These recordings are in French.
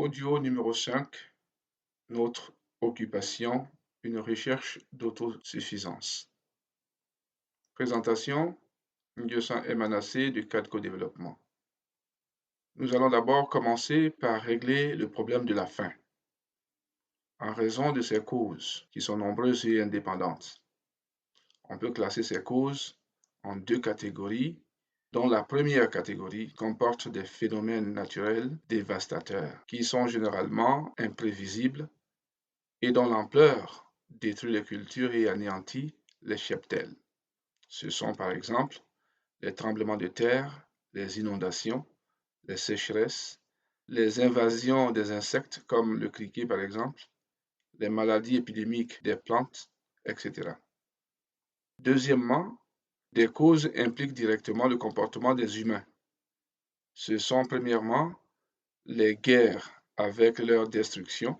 Audio numéro 5. Notre occupation, une recherche d'autosuffisance. Présentation, Ngiosan Manasseh du cadre co-développement. Nous allons d'abord commencer par régler le problème de la faim, en raison de ses causes, qui sont nombreuses et indépendantes. On peut classer ces causes en deux catégories, dont la première catégorie comporte des phénomènes naturels dévastateurs, qui sont généralement imprévisibles et dont l'ampleur détruit les cultures et anéantit les cheptels. Ce sont par exemple les tremblements de terre, les inondations, les sécheresses, les invasions des insectes comme le criquet par exemple, les maladies épidémiques des plantes, etc. Deuxièmement, des causes impliquent directement le comportement des humains. Ce sont premièrement les guerres avec leur destruction,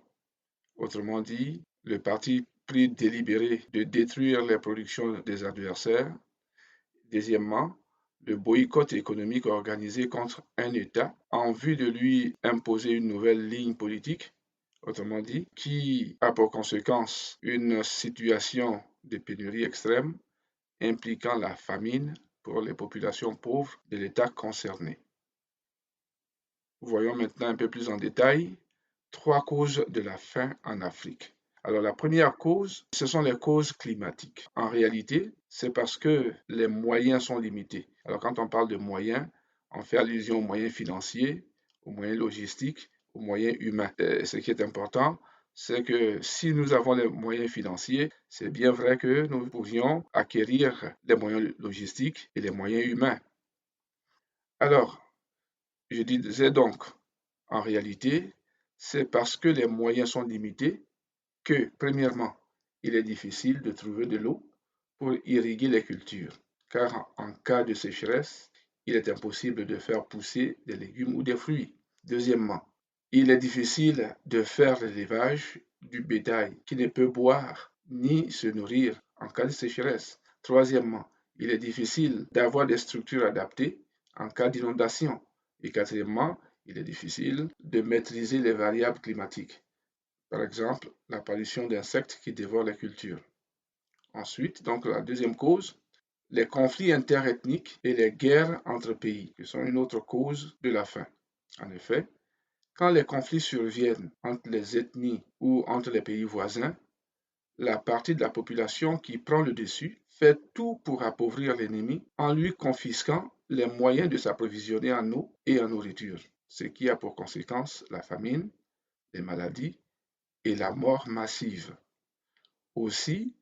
autrement dit, le parti pris délibéré de détruire les productions des adversaires. Deuxièmement, le boycott économique organisé contre un État en vue de lui imposer une nouvelle ligne politique, autrement dit, qui a pour conséquence une situation de pénurie extrême impliquant la famine pour les populations pauvres de l'État concerné. Voyons maintenant un peu plus en détail trois causes de la faim en Afrique. Alors la première cause, ce sont les causes climatiques. En réalité, c'est parce que les moyens sont limités. Alors quand on parle de moyens, on fait allusion aux moyens financiers, aux moyens logistiques, aux moyens humains. Ce qui est important, c'est que si nous avons les moyens financiers, c'est bien vrai que nous pourrions acquérir les moyens logistiques et les moyens humains. Alors, je disais donc, en réalité, c'est parce que les moyens sont limités que, premièrement, il est difficile de trouver de l'eau pour irriguer les cultures, car en cas de sécheresse, il est impossible de faire pousser des légumes ou des fruits. Deuxièmement, il est difficile de faire l'élevage du bétail qui ne peut boire ni se nourrir en cas de sécheresse. Troisièmement, il est difficile d'avoir des structures adaptées en cas d'inondation. Et quatrièmement, il est difficile de maîtriser les variables climatiques. Par exemple, l'apparition d'insectes qui dévorent les cultures. Ensuite, donc la deuxième cause, les conflits interethniques et les guerres entre pays, qui sont une autre cause de la faim. En effet, quand les conflits surviennent entre les ethnies ou entre les pays voisins, la partie de la population qui prend le dessus fait tout pour appauvrir l'ennemi en lui confisquant les moyens de s'approvisionner en eau et en nourriture, ce qui a pour conséquence la famine, les maladies et la mort massive. Aussi,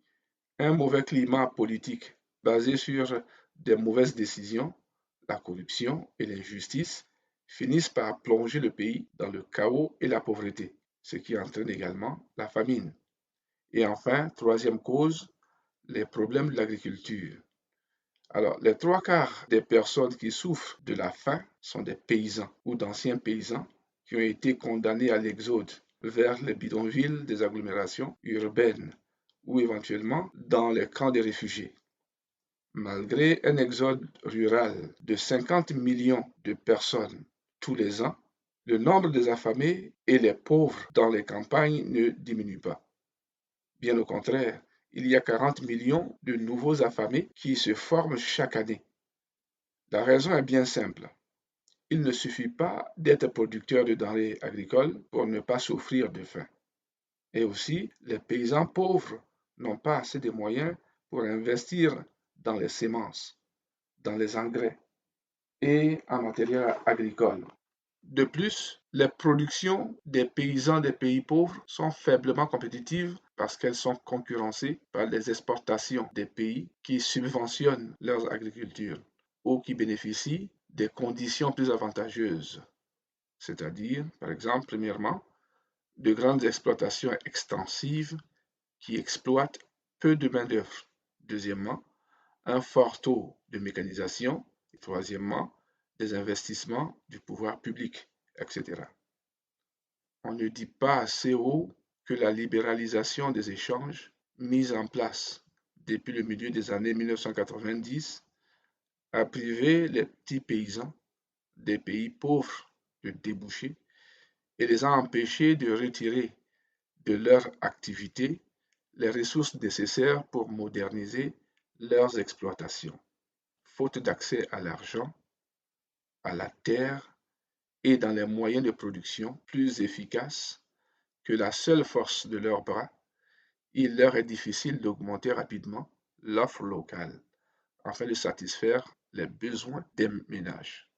un mauvais climat politique basé sur des mauvaises décisions, la corruption et l'injustice finissent par plonger le pays dans le chaos et la pauvreté, ce qui entraîne également la famine. Et enfin, troisième cause, les problèmes de l'agriculture. Alors, les trois quarts des personnes qui souffrent de la faim sont des paysans ou d'anciens paysans qui ont été condamnés à l'exode vers les bidonvilles des agglomérations urbaines ou éventuellement dans les camps des réfugiés. Malgré un exode rural de 50 millions de personnes tous les ans, le nombre des affamés et les pauvres dans les campagnes ne diminue pas. Bien au contraire, il y a 40 millions de nouveaux affamés qui se forment chaque année. La raison est bien simple. Il ne suffit pas d'être producteur de denrées agricoles pour ne pas souffrir de faim. Et aussi, les paysans pauvres n'ont pas assez de moyens pour investir dans les semences, dans les engrais et en matériel agricole. De plus, les productions des paysans des pays pauvres sont faiblement compétitives parce qu'elles sont concurrencées par les exportations des pays qui subventionnent leur agriculture ou qui bénéficient des conditions plus avantageuses, c'est-à-dire, par exemple, premièrement, de grandes exploitations extensives qui exploitent peu de main-d'œuvre. Deuxièmement, un fort taux de mécanisation. Et troisièmement, des investissements du pouvoir public, etc. On ne dit pas assez haut que la libéralisation des échanges mise en place depuis le milieu des années 1990 a privé les petits paysans des pays pauvres de débouchés et les a empêchés de retirer de leur activité les ressources nécessaires pour moderniser leurs exploitations. Faute d'accès à l'argent, à la terre et dans les moyens de production plus efficaces que la seule force de leurs bras, il leur est difficile d'augmenter rapidement l'offre locale afin de satisfaire les besoins des ménages.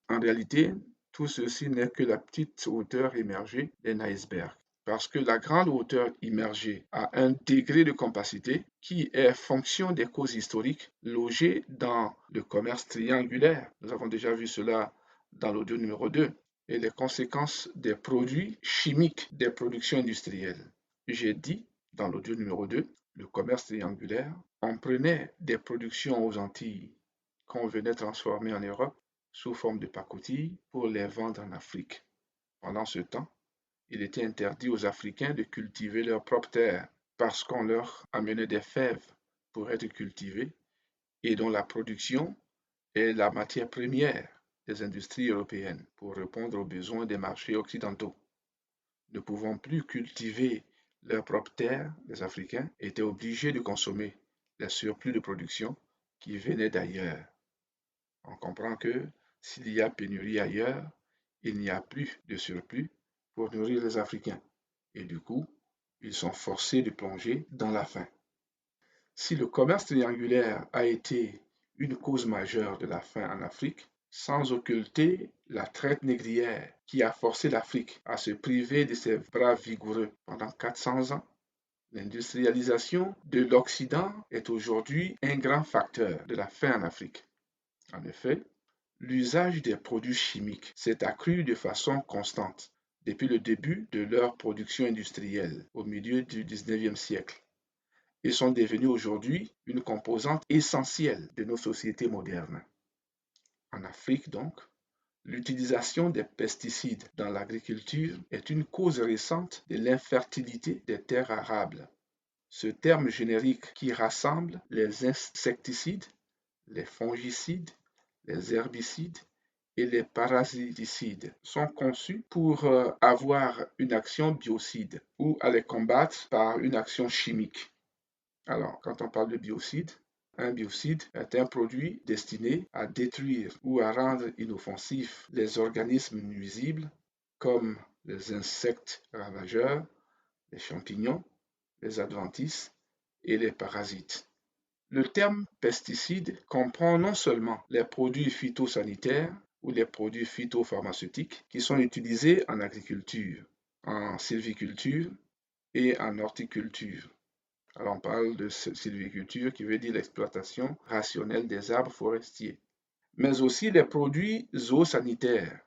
En réalité, tout ceci n'est que la petite hauteur immergée d'un iceberg, parce que la grande hauteur immergée a un degré de compacité qui est fonction des causes historiques logées dans le commerce triangulaire. Nous avons déjà vu cela dans l'audio numéro 2, et les conséquences des produits chimiques des productions industrielles. J'ai dit dans l'audio numéro 2, le commerce triangulaire, on prenait des productions aux Antilles qu'on venait transformer en Europe sous forme de pacotille pour les vendre en Afrique. Pendant ce temps, il était interdit aux Africains de cultiver leur propre terre parce qu'on leur amenait des fèves pour être cultivées et dont la production est la matière première des industries européennes pour répondre aux besoins des marchés occidentaux. Ne pouvant plus cultiver leur propre terre, les Africains étaient obligés de consommer les surplus de production qui venaient d'ailleurs. On comprend que s'il y a pénurie ailleurs, il n'y a plus de surplus pour nourrir les Africains. Et du coup, ils sont forcés de plonger dans la faim. Si le commerce triangulaire a été une cause majeure de la faim en Afrique, sans occulter la traite négrière qui a forcé l'Afrique à se priver de ses bras vigoureux pendant 400 ans, l'industrialisation de l'Occident est aujourd'hui un grand facteur de la faim en Afrique. En effet, l'usage des produits chimiques s'est accru de façon constante depuis le début de leur production industrielle au milieu du XIXe siècle et sont devenus aujourd'hui une composante essentielle de nos sociétés modernes. En Afrique donc, l'utilisation des pesticides dans l'agriculture est une cause récente de l'infertilité des terres arables. Ce terme générique qui rassemble les insecticides, les fongicides, les herbicides et les parasiticides sont conçus pour avoir une action biocide ou à les combattre par une action chimique. Alors, quand on parle de biocide, un biocide est un produit destiné à détruire ou à rendre inoffensifs les organismes nuisibles comme les insectes ravageurs, les champignons, les adventices et les parasites. Le terme pesticide comprend non seulement les produits phytosanitaires ou les produits phytopharmaceutiques qui sont utilisés en agriculture, en sylviculture et en horticulture. Alors on parle de sylviculture qui veut dire l'exploitation rationnelle des arbres forestiers, mais aussi les produits zoosanitaires,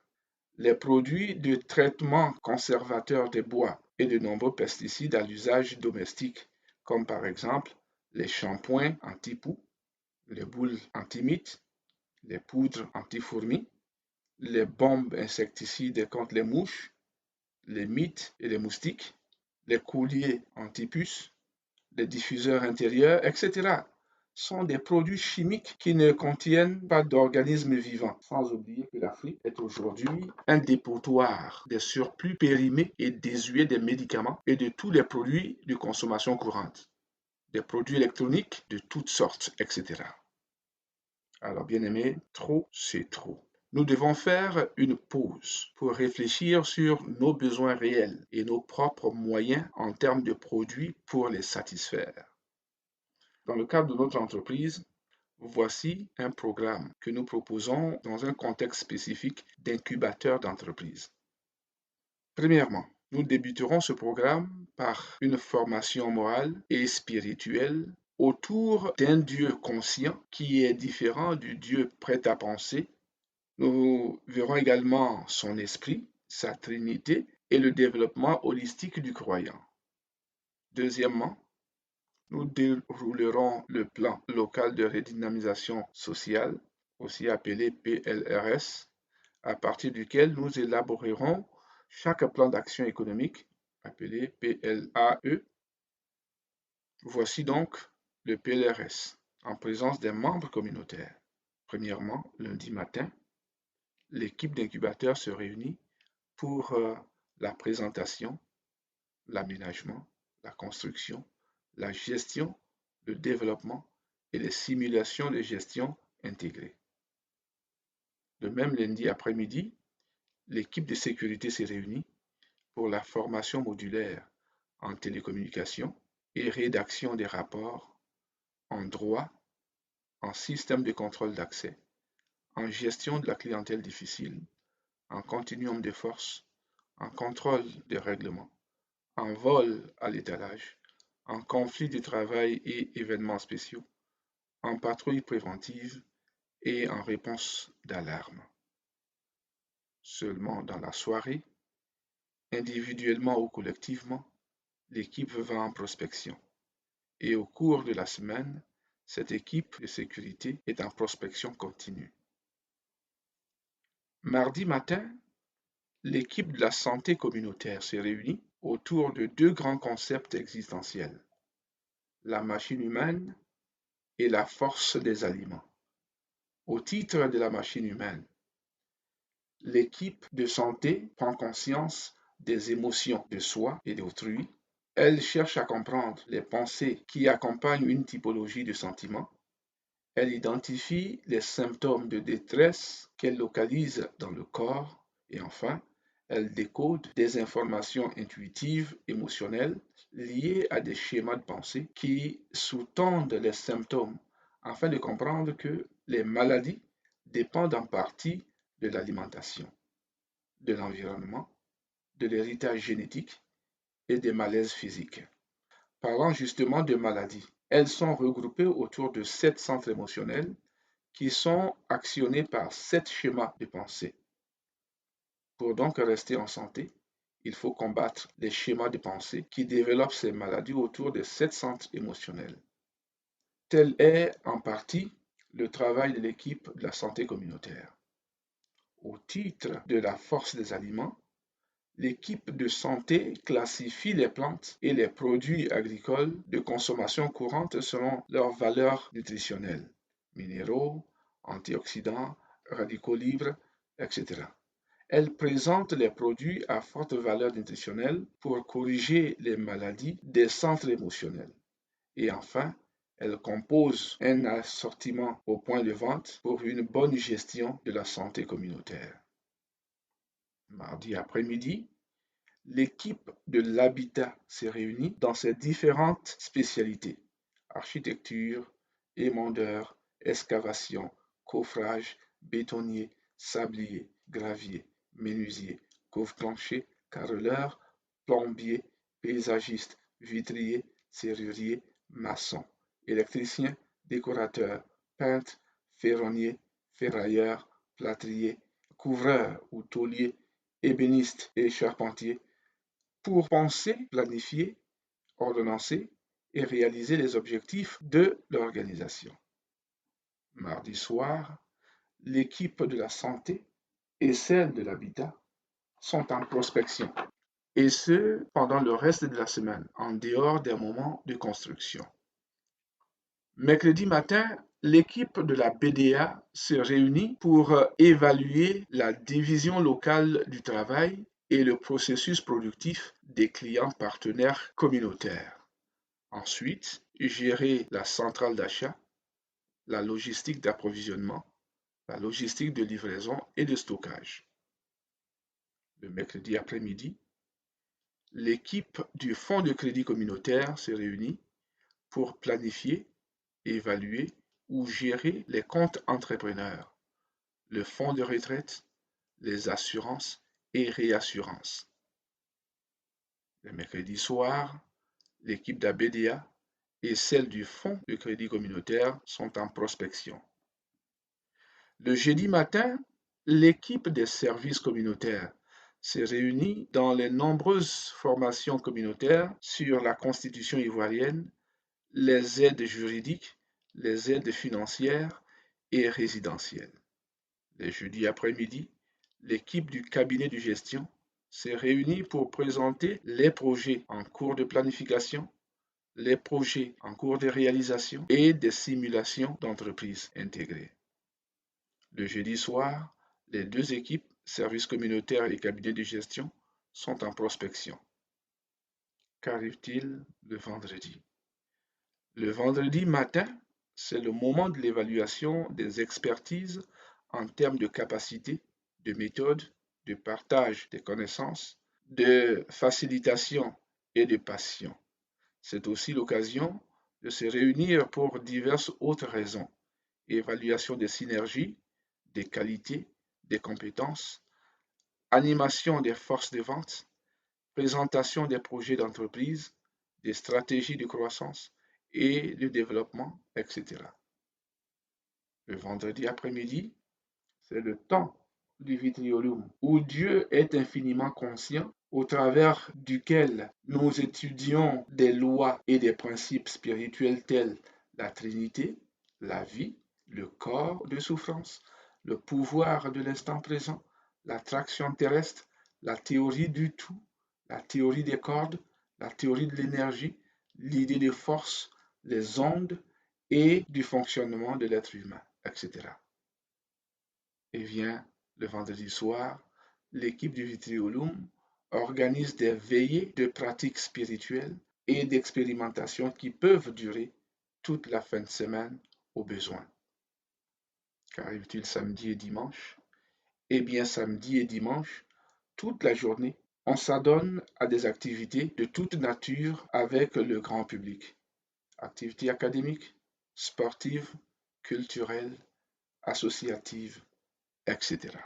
les produits de traitement conservateur des bois et de nombreux pesticides à l'usage domestique, comme par exemple les shampoings anti-poux, les boules anti-mites, les poudres anti-fourmis, les bombes insecticides contre les mouches, les mites et les moustiques, les colliers anti-puces, les diffuseurs intérieurs, etc. sont des produits chimiques qui ne contiennent pas d'organismes vivants. Sans oublier que l'Afrique est aujourd'hui un dépotoir des surplus périmés et désuets des médicaments et de tous les produits de consommation courante, des produits électroniques de toutes sortes, etc. Alors, bien aimé, trop, c'est trop. Nous devons faire une pause pour réfléchir sur nos besoins réels et nos propres moyens en termes de produits pour les satisfaire. Dans le cadre de notre entreprise, voici un programme que nous proposons dans un contexte spécifique d'incubateur d'entreprise. Premièrement, nous débuterons ce programme par une formation morale et spirituelle autour d'un Dieu conscient qui est différent du Dieu prêt à penser. Nous verrons également son esprit, sa trinité et le développement holistique du croyant. Deuxièmement, nous déroulerons le plan local de redynamisation sociale, aussi appelé PLRS, à partir duquel nous élaborerons chaque plan d'action économique, appelé PLAE. Voici donc le PLRS, en présence des membres communautaires. Premièrement, lundi matin, l'équipe d'incubateurs se réunit pour la présentation, l'aménagement, la construction, la gestion, le développement et les simulations de gestion intégrées. Le même lundi après-midi, l'équipe de sécurité s'est réunie pour la formation modulaire en télécommunication et rédaction des rapports en droit, en système de contrôle d'accès, en gestion de la clientèle difficile, en continuum de force, en contrôle des règlements, en vol à l'étalage, en conflit de travail et événements spéciaux, en patrouille préventive et en réponse d'alarme. Seulement dans la soirée, individuellement ou collectivement, l'équipe va en prospection. Et au cours de la semaine, cette équipe de sécurité est en prospection continue. Mardi matin, l'équipe de la santé communautaire s'est réunie autour de deux grands concepts existentiels, la machine humaine et la force des aliments. Au titre de la machine humaine, l'équipe de santé prend conscience des émotions de soi et d'autrui. Elle cherche à comprendre les pensées qui accompagnent une typologie de sentiments. Elle identifie les symptômes de détresse qu'elle localise dans le corps et enfin, elle décode des informations intuitives, émotionnelles liées à des schémas de pensée qui sous-tendent les symptômes afin de comprendre que les maladies dépendent en partie de l'alimentation, de l'environnement, de l'héritage génétique et des malaises physiques. Parlant justement de maladies, elles sont regroupées autour de 7 centres émotionnels qui sont actionnés par 7 schémas de pensée. Pour donc rester en santé, il faut combattre les schémas de pensée qui développent ces maladies autour de 7 centres émotionnels. Tel est en partie le travail de l'équipe de la santé communautaire. Au titre de la force des aliments, l'équipe de santé classifie les plantes et les produits agricoles de consommation courante selon leurs valeurs nutritionnelles, minéraux, antioxydants, radicaux libres, etc. Elle présente les produits à forte valeur nutritionnelle pour corriger les maladies des centres émotionnels. Et enfin, elle compose un assortiment au point de vente pour une bonne gestion de la santé communautaire. Mardi après-midi, l'équipe de l'habitat s'est réunie dans ses différentes spécialités, architecture, émondeur, excavation, coffrage, bétonnier, sablier, gravier, menuisier, couvre-plancher, carreleur, plombier, paysagiste, vitrier, serrurier, maçon, électricien, décorateur, peintre, ferronnier, ferrailleur, plâtrier, couvreur ou taulier, ébéniste et charpentier, pour penser, planifier, ordonnancer et réaliser les objectifs de l'organisation. Mardi soir, l'équipe de la santé et celle de l'habitat sont en prospection, et ce pendant le reste de la semaine, en dehors des moments de construction. Mercredi matin, l'équipe de la BDA se réunit pour évaluer la division locale du travail et le processus productif des clients partenaires communautaires. Ensuite, gérer la centrale d'achat, la logistique d'approvisionnement, la logistique de livraison et de stockage. Le mercredi après-midi, l'équipe du Fonds de crédit communautaire se réunit pour planifier, évaluer ou gérer les comptes entrepreneurs, le fonds de retraite, les assurances et réassurances. Le mercredi soir, l'équipe d'ABDA et celle du Fonds de crédit communautaire sont en prospection. Le jeudi matin, l'équipe des services communautaires s'est réunie dans les nombreuses formations communautaires sur la Constitution ivoirienne, les aides juridiques, les aides financières et résidentielles. Le jeudi après-midi, l'équipe du cabinet de gestion s'est réunie pour présenter les projets en cours de planification, les projets en cours de réalisation et des simulations d'entreprises intégrées. Le jeudi soir, les deux équipes services communautaires et cabinets de gestion sont en prospection. Qu'arrive-t-il le vendredi? Le vendredi matin, c'est le moment de l'évaluation des expertises en termes de capacité, de méthode, de partage des connaissances, de facilitation et de passion. C'est aussi l'occasion de se réunir pour diverses autres raisons. Évaluation des synergies, des qualités, des compétences, animation des forces de vente, présentation des projets d'entreprise, des stratégies de croissance et de développement, etc. Le vendredi après-midi, c'est le temps du vitriolum, où Dieu est infiniment conscient, au travers duquel nous étudions des lois et des principes spirituels tels la Trinité, la vie, le corps de souffrance, le pouvoir de l'instant présent, l'attraction terrestre, la théorie du tout, la théorie des cordes, la théorie de l'énergie, l'idée de force, les ondes et du fonctionnement de l'être humain, etc. Et vient le vendredi soir, l'équipe du Vitriolum organise des veillées de pratiques spirituelles et d'expérimentation qui peuvent durer toute la fin de semaine au besoin. Qu'arrive-t-il samedi et dimanche? Eh bien, samedi et dimanche, toute la journée, on s'adonne à des activités de toute nature avec le grand public. Activités académiques, sportives, culturelles, associatives, etc.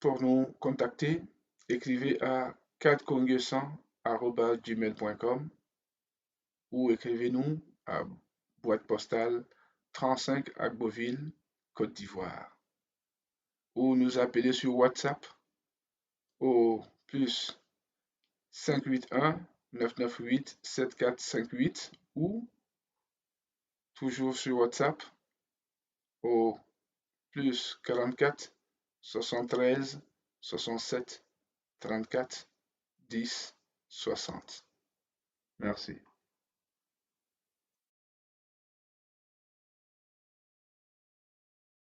Pour nous contacter, écrivez à cadconguescent@gmail.com ou écrivez-nous à boîte postale 35 Agboville, Côte d'Ivoire. Ou nous appelez sur WhatsApp au plus 581 998 7458 ou toujours sur WhatsApp au plus 44 73 67 34 10 60. Merci.